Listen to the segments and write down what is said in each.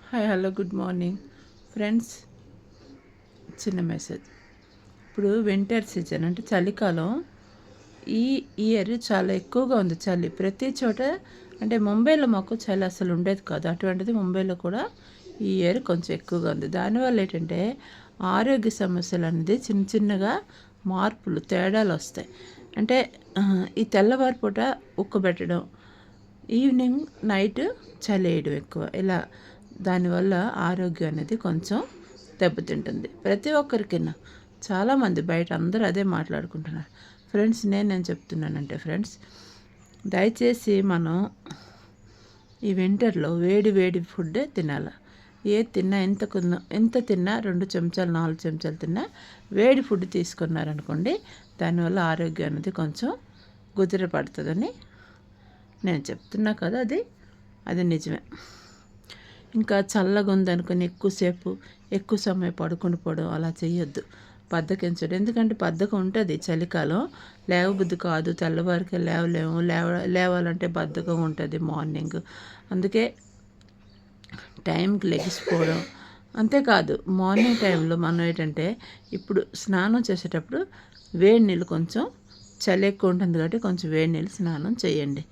Hi hello good morning friends. చిన్న message. ఇప్పుడు winter season అంటే చలికాలం. ఈ ఇయర్ చాలా ఎక్కువగా ఉంది చలి ప్రతి చోట. అంటే ముంబైలో మాకు చలి అసలు ఉండేది కాదు, అటువంటిది ముంబైలో కూడా ఈ ఇయర్ కొంచెం ఎక్కువగా ఉంది. దానివల్ల ఏంటంటే ఆరోగ్య సమస్యలు అనేది చిన్న చిన్నగా మార్పులు తేడాలు వస్తాయి. అంటే ఈ తెల్లవారి పూట ఉక్కబెట్టడం, ఈవినింగ్ నైట్ చలేయడం ఎక్కువ, ఇలా దానివల్ల ఆరోగ్యం అనేది కొంచెం దెబ్బతింటుంది ప్రతి ఒక్కరికైనా. చాలామంది బయట అందరూ అదే మాట్లాడుకుంటున్నారు. ఫ్రెండ్స్, నేను చెప్తున్నానంటే ఫ్రెండ్స్, దయచేసి మనం ఈ వింటర్లో వేడి వేడి ఫుడ్ తినాలి. ఏది తిన్నా ఎంత తిన్నా 2 చెంచాలు 4 చెంచాలు తిన్నా వేడి ఫుడ్ తీసుకున్నారనుకోండి, దానివల్ల ఆరోగ్యం అనేది కొంచెం కుదిరపడుతుందని నేను చెప్తున్నా కదా. అది నిజమే. ఇంకా చల్లగా ఉందనుకుని ఎక్కువ సమయం పడుకుని పోవడం అలా చేయొద్దు. బద్ధకించడం, ఎందుకంటే బద్ధకం ఉంటుంది చలికాలం. లేవబుద్ధి కాదు, తెల్లవారికి లేవలేము, లేవాలంటే బద్ధకం ఉంటుంది మార్నింగ్. అందుకే టైంకి లెగిసిపోవడం. అంతేకాదు మార్నింగ్ టైంలో మనం ఏంటంటే ఇప్పుడు స్నానం చేసేటప్పుడు వేడి నీళ్ళు, కొంచెం చలి ఎక్కువ ఉంటుంది కాబట్టి కొంచెం వేడి నీళ్ళు స్నానం చేయండి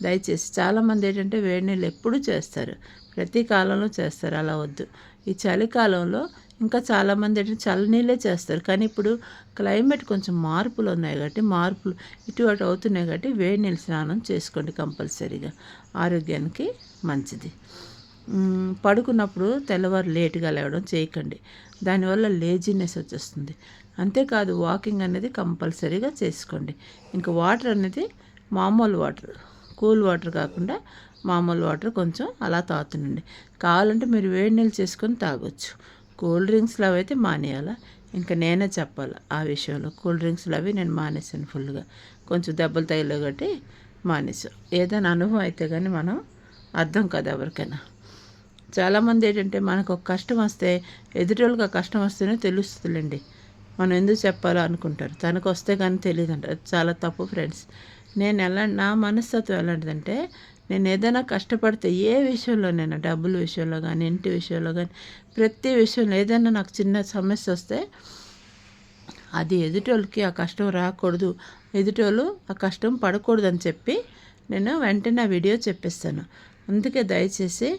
దయచేసి. చాలామంది ఏంటంటే వేడి నీళ్ళు ఎప్పుడూ చేస్తారు, ప్రతి కాలంలో చేస్తారు, అలా వద్దు. ఈ చలికాలంలో ఇంకా చాలామంది ఏంటంటే చల్లనీళ్ళే చేస్తారు, కానీ ఇప్పుడు క్లైమేట్ కొంచెం మార్పులు ఉన్నాయి కాబట్టి, మార్పులు ఇటు అటు అవుతున్నాయి కాబట్టి వేడి నీళ్ళు స్నానం చేసుకోండి కంపల్సరీగా, ఆరోగ్యానికి మంచిది. పడుకున్నప్పుడు తెల్లవారు లేటుగా లేవడం చేయకండి, దానివల్ల లేజినెస్ వచ్చేస్తుంది. అంతేకాదు వాకింగ్ అనేది కంపల్సరీగా చేసుకోండి. ఇంకా వాటర్ అనేది మామూలు వాటర్, కూల్ వాటర్ కాకుండా మామూలు వాటర్ కొంచెం అలా తాగుతుండండి. కావాలంటే మీరు వేడి నీళ్ళు చేసుకొని తాగొచ్చు. కూల్ డ్రింక్స్లు అవి అయితే మానేయాలా, ఇంకా నేనే చెప్పాలి ఆ విషయంలో. కూల్ డ్రింక్స్లు అవి నేను మానేసాను ఫుల్గా, కొంచెం దెబ్బలు తగిలే కాబట్టి మానేసాం. ఏదైనా అనుభవం అయితే కానీ మనం అర్థం కాదు ఎవరికైనా. చాలామంది ఏంటంటే మనకు ఒక కష్టం వస్తే ఎదుటోళ్ళకి ఆ కష్టం వస్తేనే తెలుస్తుందిలేండి, మనం ఎందుకు చెప్పాలో అనుకుంటారు, తనకు వస్తే కానీ తెలియదు అంటారు. అది చాలా తప్పు ఫ్రెండ్స్. నా మనస్తత్వం ఎలాంటిదంటే, నేను ఏదైనా కష్టపడితే ఏ విషయంలోనైనా, డబ్బుల విషయంలో కానీ, ఇంటి విషయంలో కానీ, ప్రతి విషయంలో ఏదైనా నాకు చిన్న సమస్య వస్తే అది ఎదుటోళ్ళకి ఆ కష్టం రాకూడదు, ఎదుటోళ్ళు ఆ కష్టం పడకూడదు అని చెప్పి నేను వెంటనే ఆ వీడియో చెప్పిస్తాను. అందుకే దయచేసి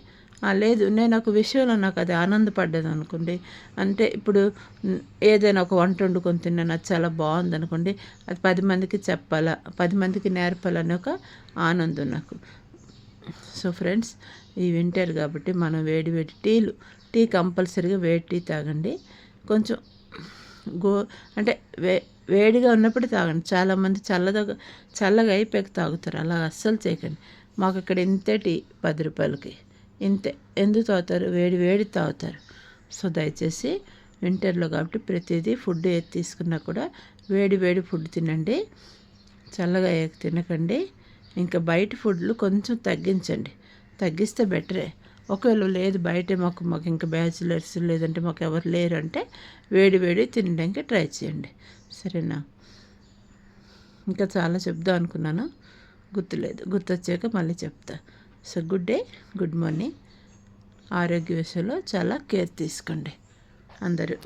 లేదు, నేను ఒక విషయంలో నాకు అది ఆనందపడ్డది అనుకోండి, అంటే ఇప్పుడు ఏదైనా ఒక వంట వండుకొని తిన్నాను, అది చాలా బాగుంది అనుకోండి, అది 10 మందికి చెప్పాలా, 10 మందికి నేర్పాలనే ఒక ఆనందం నాకు. సో ఫ్రెండ్స్, ఈ వింటర్ కాబట్టి మనం వేడి వేడి టీ కంపల్సరీగా వేడి టీ తాగండి. కొంచెం అంటే వేడిగా ఉన్నప్పుడు తాగండి. చాలామంది చల్లగా అయిపోయాక తాగుతారు, అలా అస్సలు చేయకండి. మాకు ఇక్కడ ఇంతే టీ 10 రూపాయలకి, ఇంతే. ఎందుకు తాగుతారు? వేడి తాగుతారు. సో దయచేసి వింటర్లో కాబట్టి ప్రతిదీ ఫుడ్ ఏది తీసుకున్నా కూడా వేడి ఫుడ్ తినండి, చల్లగా అయ్యాక తినకండి. ఇంకా బయట ఫుడ్లు కొంచెం తగ్గిస్తే బెటరే. ఒకవేళ లేదు బయటే మాకు ఇంకా బ్యాచిలర్స్ లేదంటే మాకు ఎవరు లేరు అంటే వేడి తినడానికి ట్రై చేయండి, సరేనా? ఇంకా చాలా చెప్దాం అనుకున్నాను, గుర్తొచ్చాక మళ్ళీ చెప్తా. So good day, good morning. ఆరోగ్య విషయంలో చాలా కేర్ తీసుకోండి అందరూ.